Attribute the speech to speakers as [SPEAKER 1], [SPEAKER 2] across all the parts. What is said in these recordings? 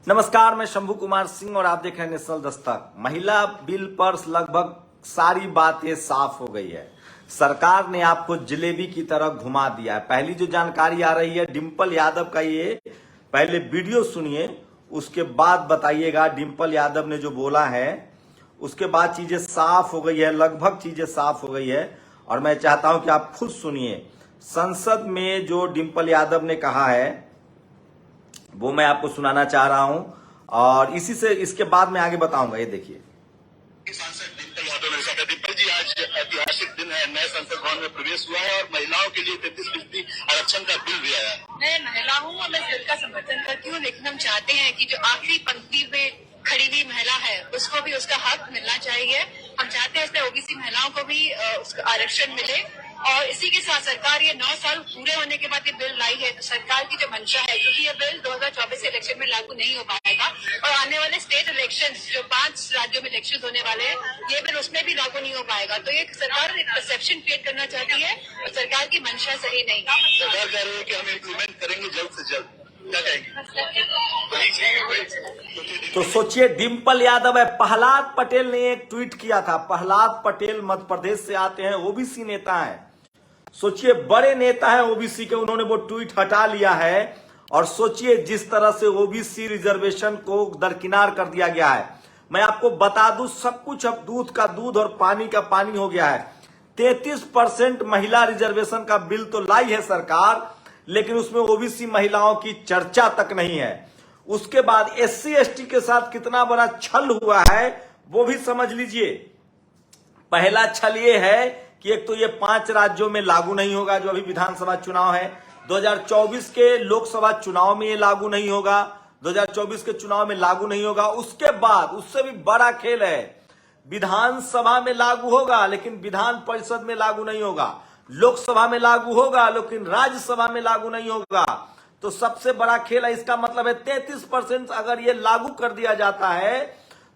[SPEAKER 1] नमस्कार, मैं शंभू कुमार सिंह और आप देख रहे हैं नेशनल दस्तक। महिला बिल पर लगभग सारी बातें साफ हो गई है। सरकार ने आपको जलेबी की तरह घुमा दिया है। पहली जो जानकारी आ रही है डिंपल यादव का, ये पहले वीडियो सुनिए, उसके बाद बताइएगा डिंपल यादव ने जो बोला है, उसके बाद चीजें साफ हो गई है, लगभग चीजें साफ हो गई है। और मैं चाहता हूं कि आप खुद सुनिए। संसद में जो डिंपल यादव ने कहा है वो मैं आपको सुनाना चाह रहा हूं और इसी से इसके बाद मैं आगे बताऊंगा। ये देखिए।
[SPEAKER 2] सांसद डिंपल यादव ने कहा, डिंपल जी आज ऐतिहासिक दिन है, नए संसद भवन में प्रवेश हुआ है और महिलाओं के लिए 33% आरक्षण का बिल भी आया है।
[SPEAKER 3] मैं महिला हूँ और मैं इस बिल का समर्थन करती हूँ, लेकिन हम चाहते हैं कि जो आखिरी पंक्ति में खड़ी हुई महिला है उसको भी उसका हक मिलना चाहिए। हम चाहते हैं इसमें ओबीसी महिलाओं को भी उसका आरक्षण मिले। और इसी के साथ सरकार ये 9 साल पूरे होने के बाद ये बिल लाई है, तो सरकार की जो मंशा है, क्योंकि ये बिल 2024 के इलेक्शन में लागू नहीं हो पाएगा और आने वाले स्टेट इलेक्शन जो 5 राज्यों में इलेक्शन होने वाले हैं, ये बिल उसमें भी लागू नहीं हो पाएगा। तो ये सरकार एक परसेप्शन क्रिएट करना चाहती है और सरकार की मंशा सही नहीं।
[SPEAKER 2] सरकार कह रही है कि हम इम्प्लीमेंट करेंगे जल्द से जल्द, क्या कहेंगे?
[SPEAKER 1] तो सोचिए, डिंपल यादव है, प्रहलाद पटेल ने एक ट्वीट किया था। प्रहलाद पटेल मध्य प्रदेश से आते हैं, ओबीसी नेता है। सोचिए, बड़े नेता है ओबीसी के, उन्होंने वो ट्वीट हटा लिया है। और सोचिए जिस तरह से ओबीसी रिजर्वेशन को दरकिनार कर दिया गया है। मैं आपको बता दूं, सब कुछ अब दूध का दूध और पानी का पानी हो गया है। 33% महिला रिजर्वेशन का बिल तो लाई है सरकार, लेकिन उसमें ओबीसी महिलाओं की चर्चा तक नहीं है। उसके बाद एससी एसटी के साथ कितना बड़ा छल हुआ है वो भी समझ लीजिए। पहला छल ये है कि एक तो ये 5 राज्यों में लागू नहीं होगा, जो अभी विधानसभा चुनाव है। 2024 के लोकसभा चुनाव में ये लागू नहीं होगा, 2024 के चुनाव में लागू नहीं होगा। उसके बाद उससे भी बड़ा खेल है, विधानसभा में लागू होगा लेकिन विधान परिषद में लागू नहीं होगा, लोकसभा में लागू होगा लेकिन राज्यसभा में लागू नहीं होगा। तो सबसे बड़ा खेल है। इसका मतलब है 33% अगर ये लागू कर दिया जाता है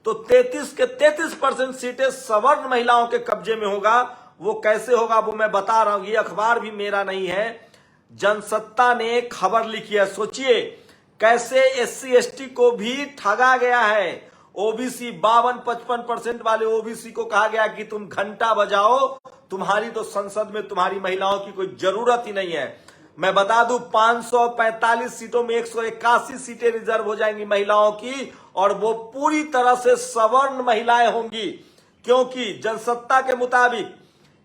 [SPEAKER 1] तो 33 के 33% सीटें सवर्ण महिलाओं के कब्जे में होगा। वो कैसे होगा वो मैं बता रहा हूं, ये अखबार भी मेरा नहीं है, जनसत्ता ने खबर लिखी है। सोचिए कैसे एससी एसटी को भी ठगा गया है। ओबीसी 52-55% वाले ओबीसी को कहा गया कि तुम घंटा बजाओ, तुम्हारी तो संसद में तुम्हारी महिलाओं की कोई जरूरत ही नहीं है। मैं बता दूं, 545 सीटों में 181 सीटें रिजर्व हो जाएंगी महिलाओं की, और वो पूरी तरह से सवर्ण महिलाएं होंगी। क्योंकि जनसत्ता के मुताबिक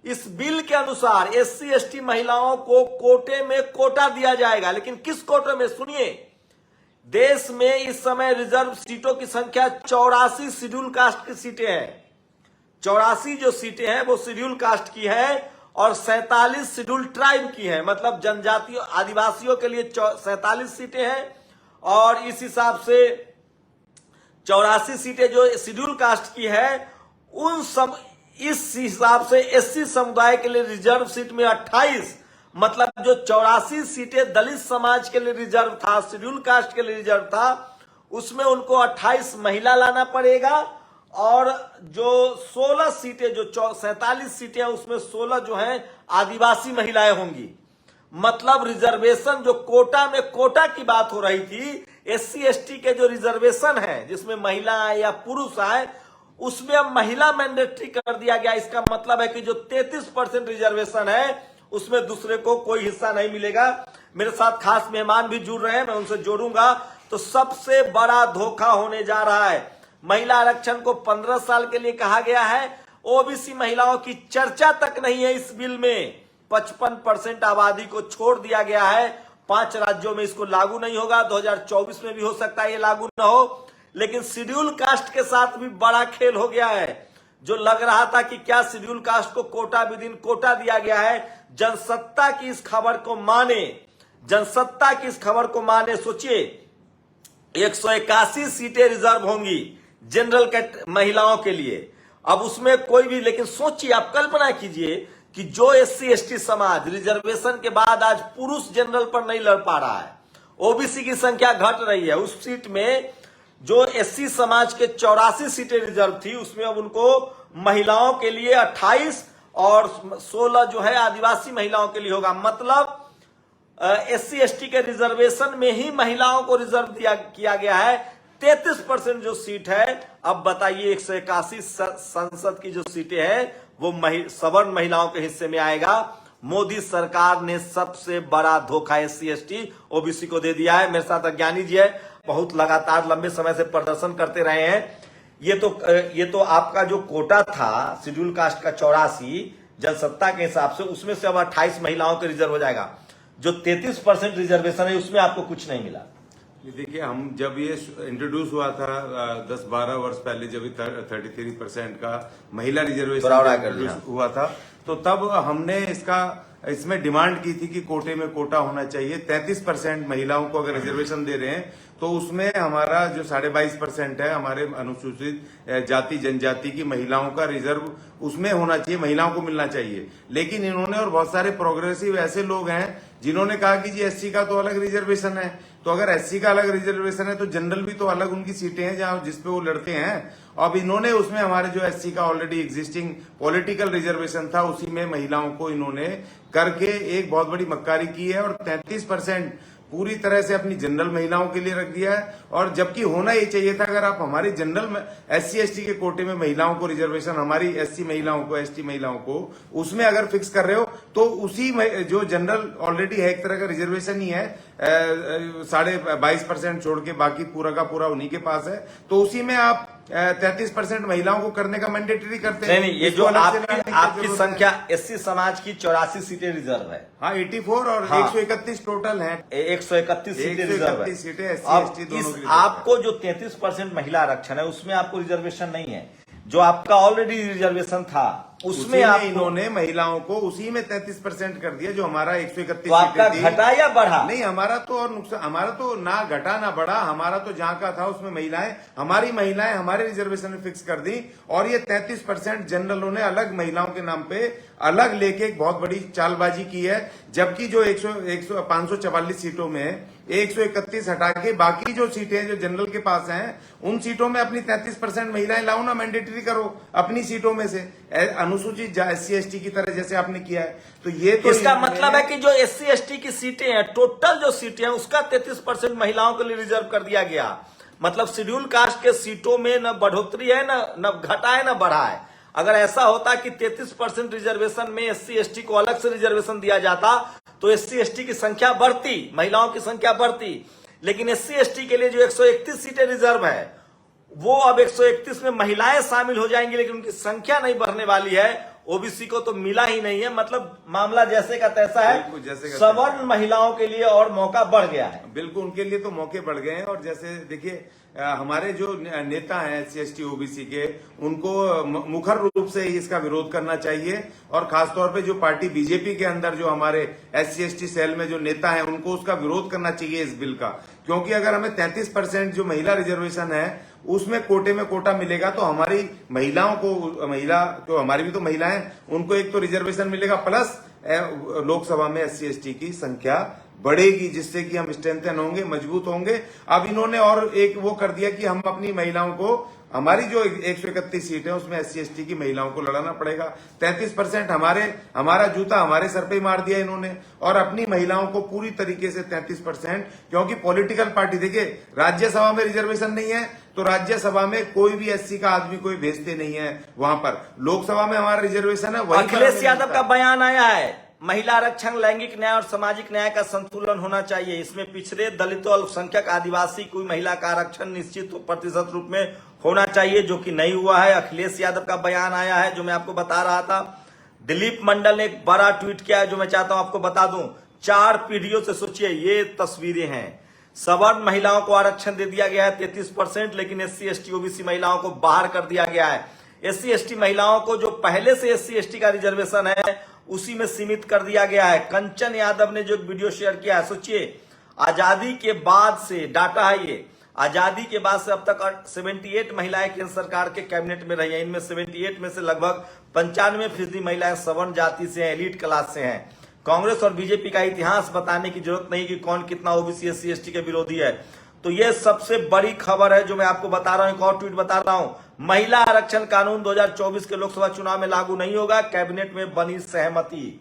[SPEAKER 1] इस बिल के अनुसार एससी एसटी महिलाओं को कोटे में कोटा दिया जाएगा। लेकिन किस कोटे में? सुनिए, देश में इस समय रिजर्व सीटों की संख्या 84 शेड्यूल कास्ट की सीटें हैं। 84 जो सीटें हैं वो शेड्यूल कास्ट की है और 47 शेड्यूल ट्राइब की है। मतलब जनजातियों आदिवासियों के लिए 47 सीटें हैं और इस हिसाब से 84 सीटें जो शेड्यूल कास्ट की है, उन सब इस हिसाब से एससी समुदाय के लिए रिजर्व सीट में 28, मतलब जो 84 सीटें दलित समाज के लिए रिजर्व था, शेड्यूल कास्ट के लिए रिजर्व था, उसमें उनको 28 महिला लाना पड़ेगा। और जो 16 सीटें, जो 47 सीटें हैं, उसमें 16 जो हैं आदिवासी महिलाएं होंगी। मतलब रिजर्वेशन जो कोटा में कोटा की बात हो रही थी, एससी एसटी के जो रिजर्वेशन है जिसमें महिला आए या पुरुष आए, उसमें अब महिला मैंडेटरी कर दिया गया। इसका मतलब है कि जो 33% रिजर्वेशन है उसमें दूसरे को कोई हिस्सा नहीं मिलेगा। मेरे साथ खास मेहमान भी जुड़ रहे हैं, मैं उनसे जोड़ूंगा। तो सबसे बड़ा धोखा होने जा रहा है। महिला आरक्षण को 15 साल के लिए कहा गया है, ओबीसी महिलाओं की चर्चा तक नहीं है इस बिल में। 55% आबादी को छोड़ दिया गया है। 5 राज्यों में इसको लागू नहीं होगा, 2024 में भी हो सकता है ये लागू न हो। लेकिन शेड्यूल कास्ट के साथ भी बड़ा खेल हो गया है। जो लग रहा था कि क्या शेड्यूल कास्ट को कोटा विदिन कोटा दिया गया है, जनसत्ता की इस खबर को माने, जनसत्ता की इस खबर को माने। सोचिए 181 सीटें रिजर्व होंगी जनरल महिलाओं के लिए। अब उसमें कोई भी, लेकिन सोचिए, आप कल्पना कीजिए कि जो एससी एसटी समाज रिजर्वेशन के बाद आज पुरुष जनरल पर नहीं लड़ पा रहा है, ओबीसी की संख्या घट रही है, उस सीट में जो एससी समाज के 84 सीटें रिजर्व थी, उसमें अब उनको महिलाओं के लिए 28 और 16 जो है आदिवासी महिलाओं के लिए होगा। मतलब एससी एसटी के रिजर्वेशन में ही महिलाओं को रिजर्व किया गया है। 33% जो सीट है, अब बताइए 181 संसद की जो सीटें हैं वो सवर्ण महिलाओं के हिस्से में आएगा। मोदी सरकार ने सबसे बड़ा धोखा SC ST OBC को दे दिया है। मेरे साथ अज्ञानी जी है, बहुत लगातार लंबे समय से प्रदर्शन करते रहे हैं। ये तो आपका जो कोटा था शेड्यूल कास्ट का 84 जनसत्ता के हिसाब से, उसमें से अब 28 महिलाओं के रिजर्व हो जाएगा। जो 33% रिजर्वेशन है उसमें आपको कुछ नहीं मिला।
[SPEAKER 4] देखिए, हम जब ये इंट्रोड्यूस हुआ था 10-12 वर्ष पहले, जब 33% का महिला रिजर्वेशन हुआ था, तो तब हमने इसमें डिमांड की थी कि कोटे में कोटा होना चाहिए। 33% महिलाओं को अगर रिजर्वेशन दे रहे हैं तो उसमें हमारा जो 22.5% है हमारे अनुसूचित जाति जनजाति की महिलाओं का रिजर्व उसमें होना चाहिए, महिलाओं को मिलना चाहिए। लेकिन इन्होंने और बहुत सारे प्रोग्रेसिव ऐसे लोग हैं जिन्होंने कहा कि जी SC का तो अलग रिजर्वेशन है, तो अगर SC का अलग रिजर्वेशन है तो जनरल भी तो अलग उनकी सीटें हैं जहां जिसपे वो लड़ते हैं। अब इन्होंने उसमें हमारे जो SC का ऑलरेडी एग्जिस्टिंग पॉलिटिकल रिजर्वेशन था उसी में महिलाओं को इन्होंने करके एक बहुत बड़ी मक्कारी की है और 33% पूरी तरह से अपनी जनरल महिलाओं के लिए रख दिया है। और जबकि होना ये चाहिए था, अगर आप हमारी जनरल SC ST के कोटे में महिलाओं को रिजर्वेशन, हमारी SC महिलाओं को ST महिलाओं को उसमें अगर फिक्स कर रहे हो तो उसी में जो जनरल ऑलरेडी है एक तरह का रिजर्वेशन ही है, 22.5% छोड़ के बाकी पूरा का पूरा उन्हीं के पास है, तो उसी में आप 33% महिलाओं को करने का मैंडेटरी करते हैं।
[SPEAKER 1] नहीं, ये जो आपकी संख्या SC समाज की 84 सीटें रिजर्व है।
[SPEAKER 4] हाँ, 84 और 131 टोटल है।
[SPEAKER 1] 131 सीटें रिजर्व है।
[SPEAKER 4] सीटें SC ST दोनों की।
[SPEAKER 1] आपको जो 33% महिला आरक्षण है उसमें आपको रिजर्वेशन नहीं है। जो आपका ऑलरेडी रिजर्वेशन था उसमें आप
[SPEAKER 4] इन्होंने महिलाओं को उसी में 33% कर दिया। जो हमारा 131
[SPEAKER 1] तो आपका घटा या बढ़ा?
[SPEAKER 4] नहीं, हमारा तो और नुकसान, हमारा तो ना घटा ना बढ़ा। हमारा तो जहां का था उसमें हमारी महिलाएं हमारे रिजर्वेशन में फिक्स कर दी और ये 33% जनरलों ने अलग महिलाओं के नाम पे अलग लेके एक बहुत बड़ी चालबाजी की है। जबकि जो 544 सीटों में 131 हटा के बाकी जो सीटें जो जनरल के पास हैं उन सीटों में अपनी 33% महिलाएं लाओ ना, मैंडेटरी करो अपनी सीटों में से, अनुसूचित SC ST की तरह जैसे आपने किया है। तो ये तो
[SPEAKER 1] इसका मतलब है कि जो SC ST की सीटें हैं, टोटल जो सीटें हैं उसका 33% महिलाओं के लिए रिजर्व कर दिया गया। मतलब शेड्यूल कास्ट के सीटों में न बढ़ोतरी है, न घटा है, न बढ़ा है। अगर ऐसा होता कि 33% रिजर्वेशन में SC ST को अलग से रिजर्वेशन दिया जाता तो SC ST की संख्या बढ़ती, महिलाओं की संख्या बढ़ती। लेकिन SC ST के लिए जो 131 सीटें रिजर्व है वो अब 131 में महिलाएं शामिल हो जाएंगी, लेकिन उनकी संख्या नहीं बढ़ने वाली है। OBC को तो मिला ही नहीं है। मतलब मामला जैसे का तैसा है, सवर्ण महिलाओं के लिए और मौका बढ़ गया है।
[SPEAKER 4] बिल्कुल, उनके लिए तो मौके बढ़ गए हैं। और जैसे देखिए, हमारे जो नेता हैं SC ST OBC के, उनको मुखर रूप से इसका विरोध करना चाहिए। और खासतौर पे जो पार्टी BJP के अंदर जो हमारे SC ST सेल में जो नेता हैं उनको उसका विरोध करना चाहिए इस बिल का। क्योंकि अगर हमें 33% जो महिला रिजर्वेशन है उसमें कोटे में कोटा मिलेगा तो हमारी महिलाओं को, हमारी भी तो महिलाएं, उनको एक तो रिजर्वेशन मिलेगा प्लस लोकसभा में SC ST की संख्या बढ़ेगी, जिससे कि हम स्ट्रेंथन होंगे, मजबूत होंगे। अब इन्होंने और एक वो कर दिया कि हम अपनी महिलाओं को, हमारी जो 131 सीट है उसमें SC ST की महिलाओं को लड़ाना पड़ेगा। 33% हमारा जूता हमारे सर पे मार दिया इन्होंने और अपनी महिलाओं को पूरी तरीके से 33%, क्योंकि पॉलिटिकल पार्टी, देखिए राज्यसभा में रिजर्वेशन नहीं है तो राज्यसभा में कोई भी SC का आदमी कोई भेजते नहीं है वहां पर। लोकसभा में हमारा रिजर्वेशन है।
[SPEAKER 1] अखिलेश यादव का बयान आया है, महिला आरक्षण, लैंगिक न्याय और सामाजिक न्याय का संतुलन होना चाहिए। इसमें पिछड़े, दलितों, अल्पसंख्यक, आदिवासी कोई महिला का आरक्षण निश्चित प्रतिशत रूप में होना चाहिए, जो कि नहीं हुआ है। अखिलेश यादव का बयान आया है जो मैं आपको बता रहा था। दिलीप मंडल ने एक बड़ा ट्वीट किया है जो मैं चाहता हूं आपको बता दूं। 4 पीढ़ियों से सोचिए, ये तस्वीरें हैं। सवर्ण महिलाओं को आरक्षण दे दिया गया है 33%, लेकिन SC ST OBC महिलाओं को बाहर कर दिया गया है। SC ST महिलाओं को जो पहले से SC ST का रिजर्वेशन है उसी में सीमित कर दिया गया है। कंचन यादव ने जो वीडियो शेयर किया है, सोचिए, आजादी के बाद से डाटा है ये, आजादी के बाद से अब तक 78 महिलाएं केंद्र सरकार के कैबिनेट में रही हैं। इनमें 78 में से लगभग 95% महिलाएं सवर्ण जाति से हैं, एलीट क्लास से हैं। कांग्रेस और बीजेपी का इतिहास बताने की जरूरत नहीं कि कौन कितना OBC SC ST के विरोधी है। तो ये सबसे बड़ी खबर है जो मैं आपको बता रहा हूं। एक और ट्वीट बता रहा हूं, महिला आरक्षण कानून 2024 के लोकसभा चुनाव में लागू नहीं होगा, कैबिनेट में बनी सहमति।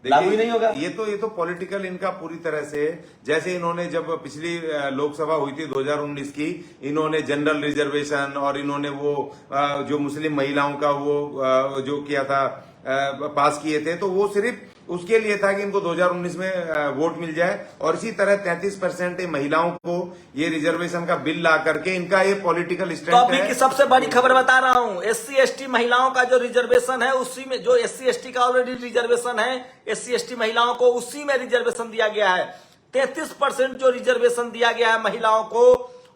[SPEAKER 1] लागू ही नहीं होगा।
[SPEAKER 4] ये तो पॉलिटिकल इनका पूरी तरह से, जैसे इन्होंने जब पिछली लोकसभा हुई थी 2019 की, इन्होंने जनरल रिजर्वेशन और इन्होंने वो जो मुस्लिम महिलाओं का वो जो किया था, पास किए थे, तो वो सिर्फ उसके लिए था कि इनको 2019 में वोट मिल जाए। और इसी तरह 33% महिलाओं को ये रिजर्वेशन का बिल ला करके इनका ये पॉलिटिकल
[SPEAKER 1] तो
[SPEAKER 4] स्टैंड
[SPEAKER 1] अभी
[SPEAKER 4] है।
[SPEAKER 1] की सबसे बड़ी खबर बता रहा हूं, SC ST महिलाओं का जो रिजर्वेशन है, उसी में जो SC ST का ऑलरेडी रिजर्वेशन है, SC ST महिलाओं को उसी में रिजर्वेशन दिया गया है। 33% जो रिजर्वेशन दिया गया है महिलाओं को,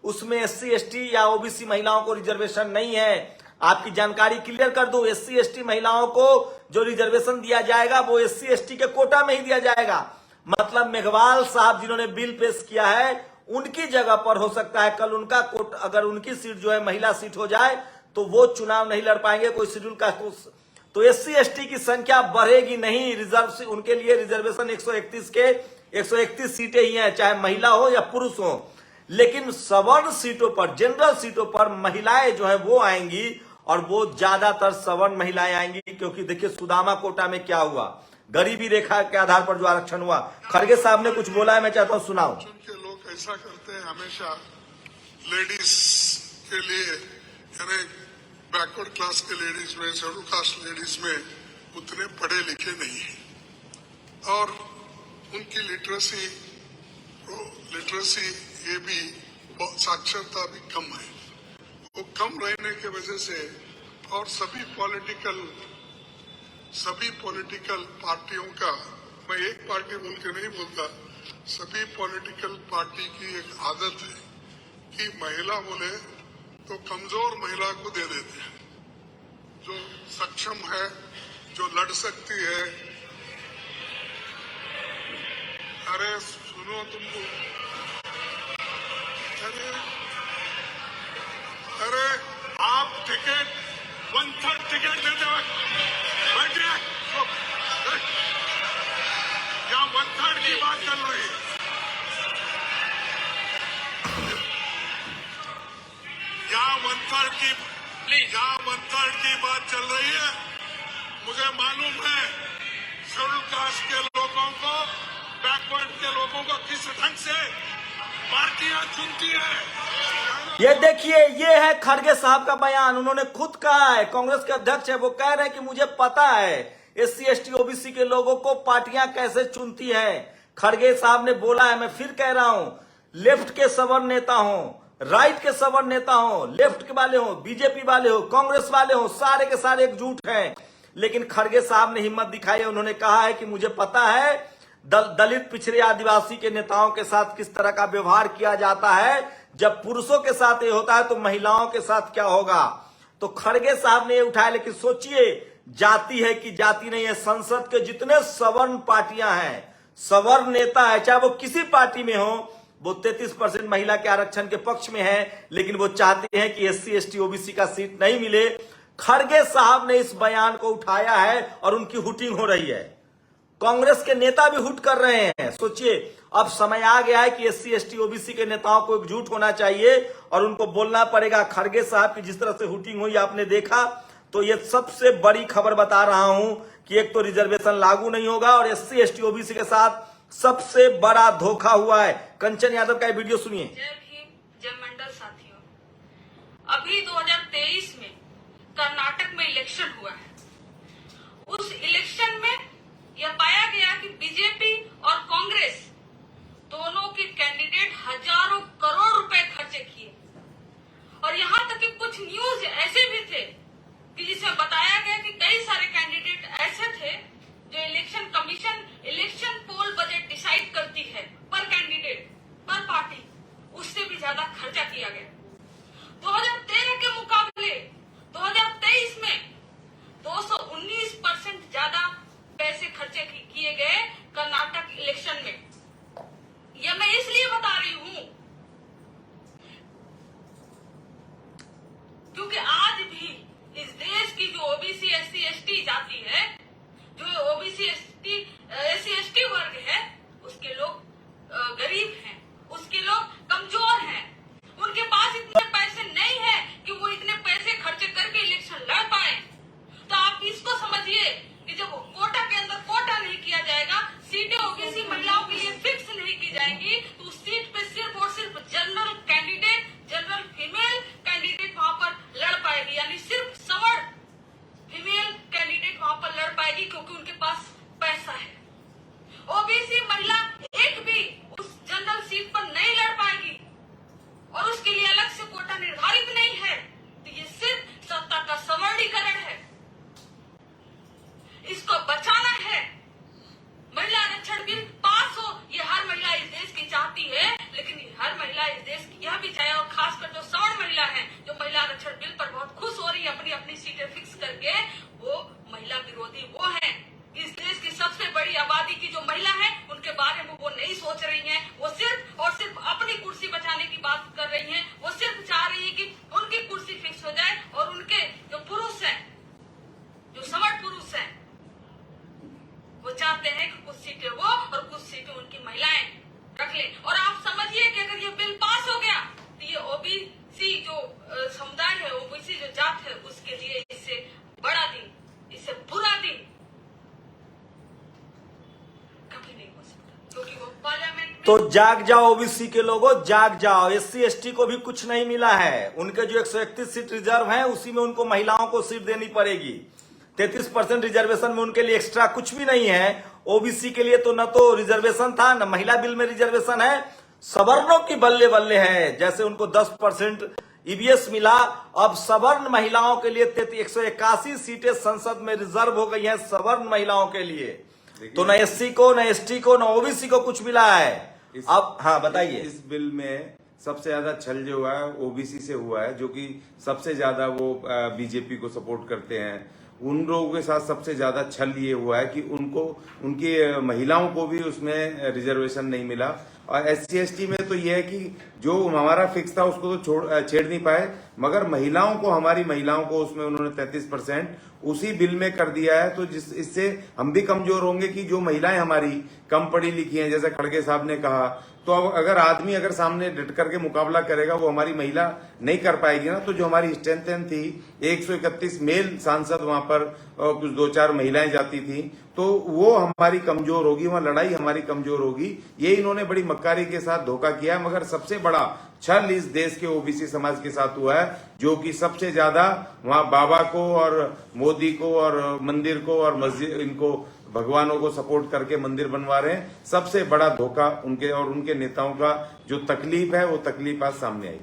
[SPEAKER 1] उसमें SC ST या OBC महिलाओं को रिजर्वेशन नहीं है। आपकी जानकारी क्लियर कर दूं, SC ST महिलाओं को जो रिजर्वेशन दिया जाएगा वो SC ST के कोटा में ही दिया जाएगा। मतलब मेघवाल साहब जिन्होंने बिल पेश किया है, उनकी जगह पर हो सकता है कल उनका कोट, अगर उनकी सीट जो है महिला सीट हो जाए तो वो चुनाव नहीं लड़ पाएंगे कोई शेड्यूल का। तो SC ST की संख्या बढ़ेगी नहीं, रिजर्व उनके लिए रिजर्वेशन 131 के 131 सीटें ही हैं, चाहे महिला हो या पुरुष हो। लेकिन सवर्ण सीटों पर, जनरल सीटों पर महिलाएं जो है वो आएंगी, और वो ज्यादातर सवर्ण महिलाएं आएंगी। क्योंकि देखिए सुदामा कोटा में क्या हुआ, गरीबी रेखा के आधार पर जो आरक्षण हुआ। खड़गे साहब ने कुछ बोला है, मैं चाहता हूं सुनाओ।
[SPEAKER 5] के लोग ऐसा करते हैं हमेशा, लेडीज के लिए, यानी बैकवर्ड क्लास के लेडीज में, शेड्यूल कास्ट लेडीज में उतने पढ़े लिखे नहीं है और उनकी लिटरेसी ये भी, साक्षरता भी कम है। वो कम रहने के वजह से, और सभी पॉलिटिकल पार्टियों का, मैं एक पार्टी बोल के नहीं बोलता, सभी पॉलिटिकल पार्टी की एक आदत है कि महिला बोले तो कमजोर महिला को दे देते हैं, जो सक्षम है, जो लड़ सकती है। अरे सुनो तुमको, अरे आप टिकट 1/3 टिकट देते हुए बैठिए, यहाँ 1/3 की बात चल रही है। यहाँ 1/3 की बात चल रही है। मुझे मालूम है शेड्यूल कास्ट के लोगों को, बैकवर्ड के लोगों को किस ढंग से पार्टियां चुनती है।
[SPEAKER 1] ये देखिए, ये है खड़गे साहब का बयान। उन्होंने खुद कहा है, कांग्रेस के अध्यक्ष है, वो कह रहे हैं कि मुझे पता है SC ST OBC के लोगों को पार्टियां कैसे चुनती है। खड़गे साहब ने बोला है, मैं फिर कह रहा हूं, लेफ्ट के सवर्ण नेता हो, राइट के सवर्ण नेता हो, लेफ्ट के वाले हो, बीजेपी वाले हो, कांग्रेस वाले हो, सारे के सारे एकजुट हैं। लेकिन खड़गे साहब ने हिम्मत दिखाई है, उन्होंने कहा है कि मुझे पता है दलित, पिछड़े, आदिवासी के नेताओं के साथ किस तरह का व्यवहार किया जाता है। जब पुरुषों के साथ ये होता है तो महिलाओं के साथ क्या होगा। तो खड़गे साहब ने ये उठाया। लेकिन सोचिए, जाति है कि जाति नहीं है, संसद के जितने सवर्ण पार्टियां हैं, सवर्ण नेता है, चाहे वो किसी पार्टी में हो, वो 33% महिला के आरक्षण के पक्ष में है। लेकिन वो चाहते हैं कि SC ST OBC का सीट नहीं मिले। खड़गे साहब ने इस बयान को उठाया है और उनकी हुटिंग हो रही है। कांग्रेस के नेता भी हुट कर रहे हैं। सोचिए, अब समय आ गया है कि SC ST OBC के नेताओं को एकजुट होना चाहिए और उनको बोलना पड़ेगा। खड़गे साहब की जिस तरह से हुटिंग हुई आपने देखा। तो ये सबसे बड़ी खबर बता रहा हूं कि एक तो रिजर्वेशन लागू नहीं होगा और SC ST OBC के साथ सबसे बड़ा धोखा हुआ है। कंचन यादव का वीडियो सुनिए।
[SPEAKER 6] जय भीम, जय मंडल साथियों, अभी 2023 में कर्नाटक में इलेक्शन हुआ है। उस इलेक्शन में यह पाया गया कि बीजेपी और कांग्रेस दोनों के कैंडिडेट हजारों करोड़ रुपए खर्चे किए। और यहां तक कि कुछ न्यूज ऐसे भी थे कि जिसमें बताया गया कि कई सारे कैंडिडेट ऐसे थे जो इलेक्शन कमीशन इलेक्शन पोल बजट डिसाइड करती है पर कैंडिडेट, पर पार्टी, उससे भी ज्यादा खर्चा किया गया। 2013 के मुकाबले 2023 में 219% ज्यादा पैसे खर्चे किए गए कर्नाटक इलेक्शन में। जाएंगी तो उस सीट पे सिर्फ और सिर्फ general candidate, general female candidate वहां पर लड़ पाएगी, यानी सिर्फ सवर्ण फीमेल कैंडिडेट वहां पर लड़ पाएगी क्योंकि उनके पास पैसा है। ओबीसी महिला एक भी उस जनरल सीट पर नहीं लड़ पाएगी और उसके लिए अलग से कोटा निर्धारित नहीं है। तो ये सिर्फ सत्ता का सवर्णीकरण है, इसको बचाना है। महिला आरक्षण बिल पास हो, ये हर महिला इस देश की चाहती है, लेकिन हर महिला इस देश की यह भी चाहे, और खासकर जो सवर्ण महिला है, जो महिला आरक्षण बिल पर बहुत खुश हो रही है अपनी अपनी सीटें फिक्स करके, वो महिला विरोधी वो है। इस देश की सबसे बड़ी आबादी की जो महिला है, उनके बारे में वो नहीं सोच रही है। वो सिर्फ और सिर्फ अपनी कुर्सी बचाने की बात कर रही है। वो सिर्फ चाह रही है कि उनकी कुर्सी फिक्स हो जाए और उनके जो पुरुष है, जो सवर्ण पुरुष है, वो चाहते हैं कि कुछ सीटें वो और कुछ सीटें उनकी महिलाएं रख ले। और आप समझिए कि अगर ये बिल पास हो गया तो ये ओबीसी जो समुदाय है, ओबीसी जो जात है, उसके लिए इससे बड़ा दिन, इससे बुरा दिन कभी नहीं हो सकता, क्योंकि वो पार्लियामेंट में
[SPEAKER 1] तो जाग जाओ ओबीसी के लोगों, जाग जाओ। एससी एसटी को भी कुछ नहीं मिला है। उनके जो 131 सीट रिजर्व है, उसी में उनको महिलाओं को सीट देनी पड़ेगी। 33% रिजर्वेशन में उनके लिए एक्स्ट्रा कुछ भी नहीं है। ओबीसी के लिए तो न तो रिजर्वेशन था, न महिला बिल में रिजर्वेशन है। सवर्णों की बल्ले बल्ले है। जैसे उनको 10% ईवीएस मिला, अब सवर्ण महिलाओं के लिए 181 सीटें संसद में रिजर्व हो गई हैं सवर्ण महिलाओं के लिए। तो न एससी को, न एसटी को, न ओबीसी को कुछ मिला है। अब हाँ बताइए,
[SPEAKER 4] इस बिल में सबसे ज्यादा छल जो हुआ है ओबीसी से हुआ है, जो कि सबसे ज्यादा वो बीजेपी को सपोर्ट करते हैं। उन लोगों के साथ सबसे ज्यादा छल ये हुआ है कि उनको, उनकी महिलाओं को भी उसमें रिजर्वेशन नहीं मिला। और एससी एसटी में तो यह है कि जो हमारा फिक्स था उसको तो छेड़ नहीं पाए, मगर महिलाओं को, हमारी महिलाओं को उसमें उन्होंने 33% उसी बिल में कर दिया है। तो इससे हम भी कमजोर होंगे कि जो महिलाएं हमारी कम पढ़ी लिखी हैं, जैसे खड़गे साहब ने कहा, तो अब अगर आदमी अगर सामने डट करके मुकाबला करेगा, वो हमारी महिला नहीं कर पाएगी ना। तो जो हमारी स्ट्रेंथ थी, 131 मेल सांसद वहां पर कुछ 2-4 महिलाएं जाती थी, तो वो हमारी कमजोर होगी, वहां लड़ाई हमारी कमजोर होगी। ये इन्होंने बड़ी मक्कारी के साथ धोखा किया है। मगर सबसे बड़ा छल इस देश के ओबीसी समाज के साथ हुआ है, जो कि सबसे ज्यादा वहां बाबा को और मोदी को और मंदिर को और मस्जिद, इनको भगवानों को सपोर्ट करके मंदिर बनवा रहे हैं। सबसे बड़ा धोखा उनके और उनके नेताओं का जो तकलीफ है, वो तकलीफ आज सामने आई।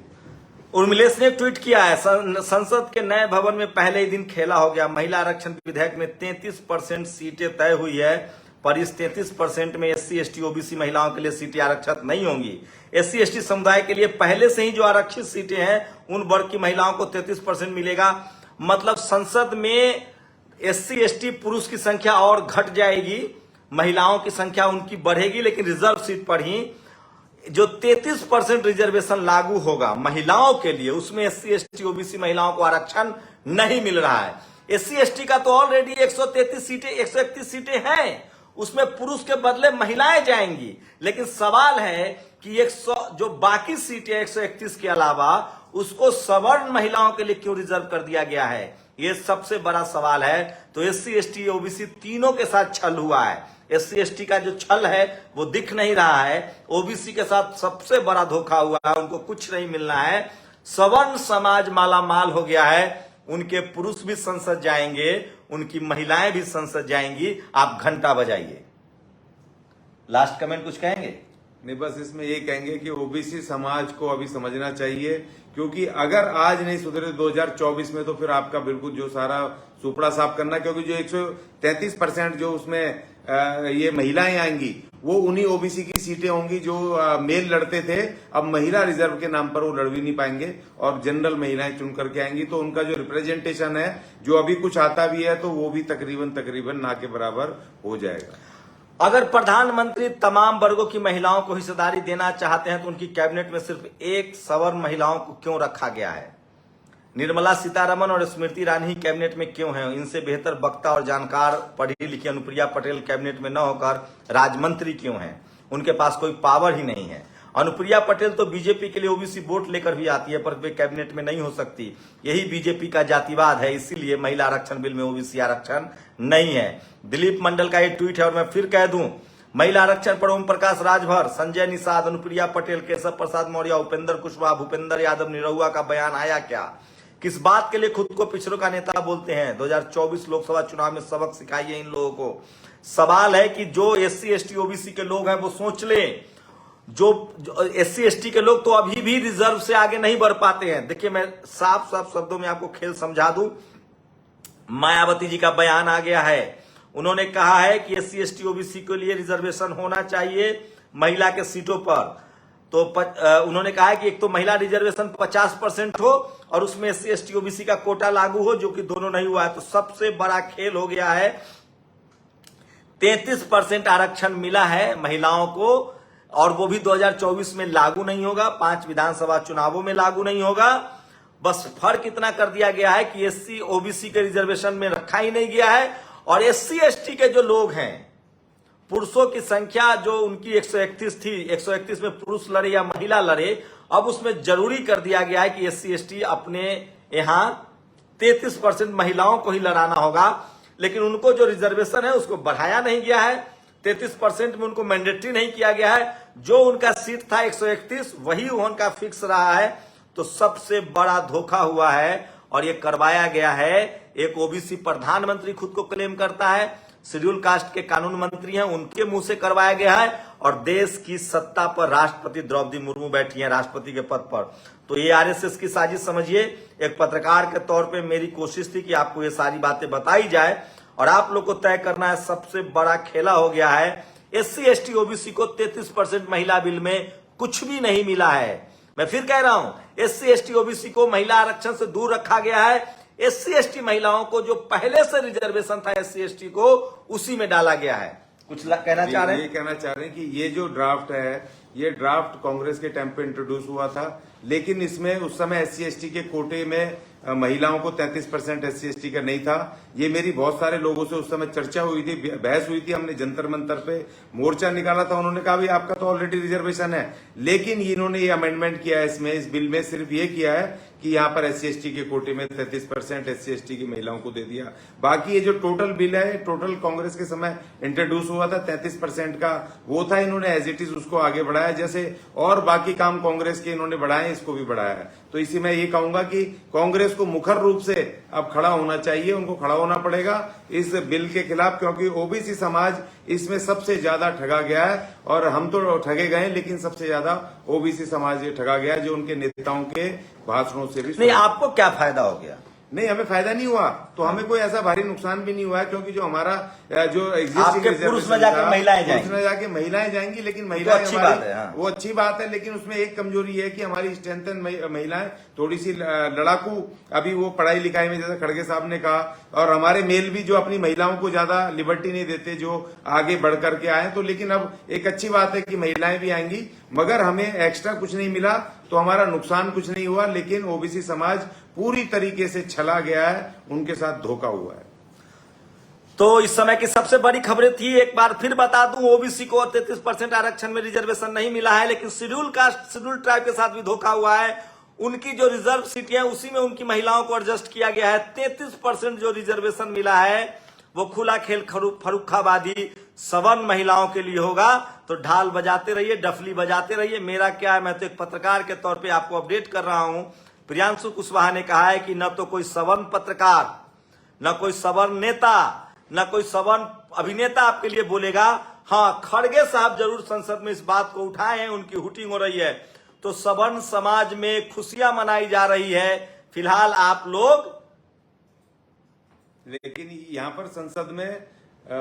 [SPEAKER 1] उर्मिलेश ने ट्वीट किया है, संसद के नए भवन में पहले ही दिन खेला हो गया। महिला आरक्षण विधेयक में 33% सीटें तय हुई है, पर इस 33% में एससी एसटी ओबीसी महिलाओं के लिए सीटें आरक्षित नहीं होंगी। एससी एसटी समुदाय के लिए पहले से ही जो आरक्षित सीटें हैं, उन वर्ग की महिलाओं को 33% मिलेगा। मतलब संसद में एससी एसटी पुरुष की संख्या और घट जाएगी, महिलाओं की संख्या उनकी बढ़ेगी, लेकिन रिजर्व सीट पर ही जो 33% रिजर्वेशन लागू होगा महिलाओं के लिए, उसमें एससी एसटी ओबीसी महिलाओं को आरक्षण नहीं मिल रहा है। एससी एसटी का तो ऑलरेडी 133 सीटें, 131 सीटें हैं, उसमें पुरुष के बदले महिलाएं जाएंगी। लेकिन सवाल है कि 100 जो बाकी सीटें 131 के अलावा, उसको सवर्ण महिलाओं के लिए क्यों रिजर्व कर दिया गया है, ये सबसे बड़ा सवाल है। तो एससी एसटी ओबीसी तीनों के साथ छल हुआ है। एससी एसटी का जो छल है वो दिख नहीं रहा है, ओबीसी के साथ सबसे बड़ा धोखा हुआ है, उनको कुछ नहीं मिलना है। सवर्ण समाज माला माल हो गया है, उनके पुरुष भी संसद जाएंगे, उनकी महिलाएं भी संसद जाएंगी। आप घंटा बजाइए। लास्ट कमेंट कुछ कहेंगे?
[SPEAKER 4] नहीं, बस इसमें ये कहेंगे कि ओबीसी समाज को अभी समझना चाहिए, क्योंकि अगर आज नहीं सुधरे 2024 में, तो फिर आपका बिल्कुल जो सारा सुपड़ा साफ करना, क्योंकि जो 133% जो उसमें ये महिलाएं आएंगी, वो उन्हीं ओबीसी की सीटें होंगी जो मेल लड़ते थे। अब महिला रिजर्व के नाम पर वो लड़ भी नहीं पाएंगे और जनरल महिलाएं चुन करके आएंगी। तो उनका जो रिप्रेजेंटेशन है, जो अभी कुछ आता भी है, तो वो भी तकरीबन ना के बराबर हो जाएगा।
[SPEAKER 1] अगर प्रधानमंत्री तमाम वर्गों की महिलाओं को हिस्सेदारी देना चाहते हैं, तो उनकी कैबिनेट में सिर्फ एक सवर्ण महिलाओं को क्यों रखा गया है? निर्मला सीतारमण और स्मृति ईरानी कैबिनेट में क्यों हैं? इनसे बेहतर वक्ता और जानकार पढ़ी लिखी अनुप्रिया पटेल कैबिनेट में न होकर राजमंत्री क्यों हैं? उनके पास कोई पावर ही नहीं है। अनुप्रिया पटेल तो बीजेपी के लिए ओबीसी वोट लेकर भी आती है, पर वे कैबिनेट में नहीं हो सकती। यही बीजेपी का जातिवाद है, इसीलिए महिला आरक्षण बिल में ओबीसी आरक्षण नहीं है। दिलीप मंडल का ये ट्वीट है, और मैं फिर कह दूं, महिला आरक्षण पर ओम प्रकाश राजभर, संजय निषाद, अनुप्रिया पटेल, केशव प्रसाद मौर्य, उपेंद्र कुशवाहा, भूपेंद्र यादव, निरहुआ का बयान आया क्या? किस बात के लिए खुद को पिछड़ों का नेता बोलते हैं? 2024 लोकसभा चुनाव में सबक सिखाइए इन लोगों को। सवाल है कि जो SC ST OBC के लोग हैं वो सोच लें। जो SC ST के लोग तो अभी भी रिजर्व से आगे नहीं बढ़ पाते हैं। देखिए, मैं साफ साफ शब्दों में आपको खेल समझा दूं। मायावती जी का बयान आ गया है। उन्होंने कहा है कि SC ST OBC के लिए रिजर्वेशन होना चाहिए महिला के सीटों पर। तो उन्होंने कहा है कि एक तो महिला रिजर्वेशन 50% हो और उसमें SC ST OBC का कोटा लागू हो, जो कि दोनों नहीं हुआ है। तो सबसे बड़ा खेल हो गया है। 33% आरक्षण मिला है महिलाओं को और वो भी 2024 में लागू नहीं होगा, 5 विधानसभा चुनावों में लागू नहीं होगा। बस फर्क इतना कर दिया गया है कि SC OBC के रिजर्वेशन में रखा ही नहीं गया है और SC ST के जो लोग हैं, पुरुषों की संख्या जो उनकी 131 थी, 131 में पुरुष लड़े या महिला लड़े, अब उसमें जरूरी कर दिया गया है कि SC ST अपने यहां 33% महिलाओं को ही लड़ाना होगा। लेकिन उनको जो रिजर्वेशन है उसको बढ़ाया नहीं गया है, 33% में उनको मैंडेटरी नहीं किया गया है। जो उनका सीट था 131 वही उनका फिक्स रहा है। तो सबसे बड़ा धोखा हुआ है और ये करवाया गया है। एक OBC प्रधानमंत्री खुद को क्लेम करता है, शेड्यूल कास्ट के कानून मंत्री हैं, उनके मुंह से करवाया गया है और देश की सत्ता पर राष्ट्रपति द्रौपदी मुर्मू बैठी हैं राष्ट्रपति के पद पर। तो ये RSS की साजिश समझिए। एक पत्रकार के तौर पे मेरी कोशिश थी कि आपको ये सारी बातें बताई जाए और आप लोग को तय करना है। सबसे बड़ा खेला हो गया है। SC ST OBC को 33% महिला बिल में कुछ भी नहीं मिला है। मैं फिर कह रहा हूं, SC ST OBC को महिला आरक्षण से दूर रखा गया है। SC ST महिलाओं को जो पहले से रिजर्वेशन था SC ST को, उसी में डाला गया है। कुछ कहना चाह रहे हैं?
[SPEAKER 4] ये कहना चाह रहे हैं कि ये जो ड्राफ्ट है, ये ड्राफ्ट कांग्रेस के टाइम पे इंट्रोड्यूस हुआ था, लेकिन इसमें उस समय SC ST के कोटे में महिलाओं को 33% SC ST का नहीं था। ये मेरी बहुत सारे लोगों से उस समय चर्चा हुई थी, बहस हुई थी। हमने जंतर मंतर पे मोर्चा निकाला था। उन्होंने कहा भाई आपका तो ऑलरेडी रिजर्वेशन है, लेकिन इन्होंने ये अमेंडमेंट किया है इसमें, इस बिल में सिर्फ ये किया है कि यहाँ पर SC ST के कोटे में 33% SC ST की महिलाओं को दे दिया। बाकी ये जो टोटल बिल है, टोटल कांग्रेस के समय इंट्रोड्यूस हुआ था, 33% का वो था। इन्होंने एज इट इज उसको आगे बढ़ाया, जैसे और बाकी काम कांग्रेस के इन्होंने बढ़ाए, इसको भी बढ़ाया है। तो इसी में ये कहूंगा कि कांग्रेस को मुखर रूप से अब खड़ा होना चाहिए, उनको खड़ा होना पड़ेगा इस बिल के खिलाफ, क्योंकि OBC समाज इसमें सबसे ज्यादा ठगा गया है। और हम तो ठगे गए, लेकिन सबसे ज्यादा OBC समाज ये ठगा गया है, जो उनके नेताओं के भाषणों से भी।
[SPEAKER 1] नहीं, आपको क्या फायदा हो गया?
[SPEAKER 4] नहीं, हमें फायदा नहीं हुआ, तो हमें कोई ऐसा भारी नुकसान भी नहीं हुआ है, क्योंकि जो हमारा जो
[SPEAKER 1] आपके पुरुष में जाकर महिलाएं
[SPEAKER 4] जाएंगी, लेकिन महिलाएं
[SPEAKER 1] अच्छी बात है। हाँ।
[SPEAKER 4] वो अच्छी बात है, लेकिन उसमें एक कमजोरी है कि हमारी स्ट्रेंथन महिलाएं थोड़ी सी लड़ाकू, अभी वो पढ़ाई लिखाई में, जैसे खड़गे साहब ने कहा, और हमारे मेल भी जो अपनी महिलाओं को ज्यादा लिबर्टी नहीं देते, जो आगे बढ़ करके आए। तो लेकिन अब एक अच्छी बात है कि महिलाएं भी आएंगी, मगर हमें एक्स्ट्रा कुछ नहीं मिला, तो हमारा नुकसान कुछ नहीं हुआ। लेकिन OBC समाज पूरी तरीके से छला गया है, उनके साथ धोखा हुआ है।
[SPEAKER 1] तो इस समय की सबसे बड़ी खबरें थी। एक बार फिर बता दूं, OBC को 33% आरक्षण में रिजर्वेशन नहीं मिला है, लेकिन शेड्यूल कास्ट, शेड्यूल ट्राइब के साथ भी धोखा हुआ है। उनकी जो रिजर्व सीटें हैं उसी में उनकी महिलाओं को एडजस्ट किया गया है। 33% जो रिजर्वेशन मिला है वो खुला खेल फरुखाबादी सवर्ण महिलाओं के लिए होगा। तो ढाल बजाते रहिए, डफली बजाते रहिए। मेरा क्या है, मैं तो एक पत्रकार के तौर पे आपको अपडेट कर रहा हूं। प्रियांशु कुशवाहा ने कहा है कि न तो कोई सवर्ण पत्रकार, न कोई सवर्ण नेता, न कोई सवर्ण अभिनेता आपके लिए बोलेगा। हाँ, खड़गे साहब जरूर संसद में इस बात को उठाए हैं, उनकी हुटिंग हो रही है। तो सवर्ण समाज में खुशियां मनाई जा रही है फिलहाल आप लोग।
[SPEAKER 4] लेकिन यहाँ पर संसद में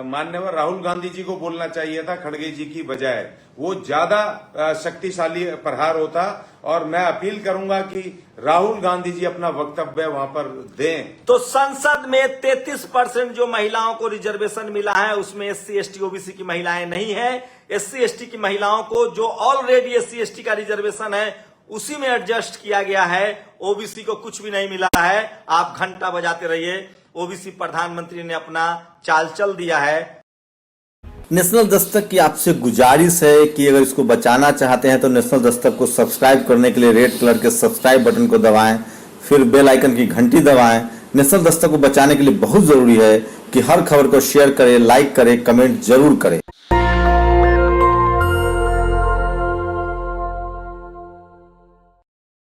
[SPEAKER 4] माननीय राहुल गांधी जी को बोलना चाहिए था खड़गे जी की बजाय, वो ज्यादा शक्तिशाली प्रहार होता। और मैं अपील करूंगा कि राहुल गांधी जी अपना वक्तव्य वहां पर दें।
[SPEAKER 1] तो संसद में 33% जो महिलाओं को रिजर्वेशन मिला है उसमें SC ST OBC की महिलाएं नहीं है। SC ST की महिलाओं को जो ऑलरेडी SC ST का रिजर्वेशन है उसी में एडजस्ट किया गया है। OBC को कुछ भी नहीं मिला है। आप घंटा बजाते रहिए, OBC प्रधानमंत्री ने अपना चाल चल दिया है।
[SPEAKER 7] नेशनल दस्तक की आपसे गुजारिश है कि अगर इसको बचाना चाहते हैं तो नेशनल दस्तक को सब्सक्राइब करने के लिए रेड कलर के सब्सक्राइब बटन को दबाएं, फिर बेल आइकन की घंटी दबाएं। नेशनल दस्तक को बचाने के लिए बहुत जरूरी है कि हर खबर को शेयर करें, लाइक करें, कमेंट जरूर करें।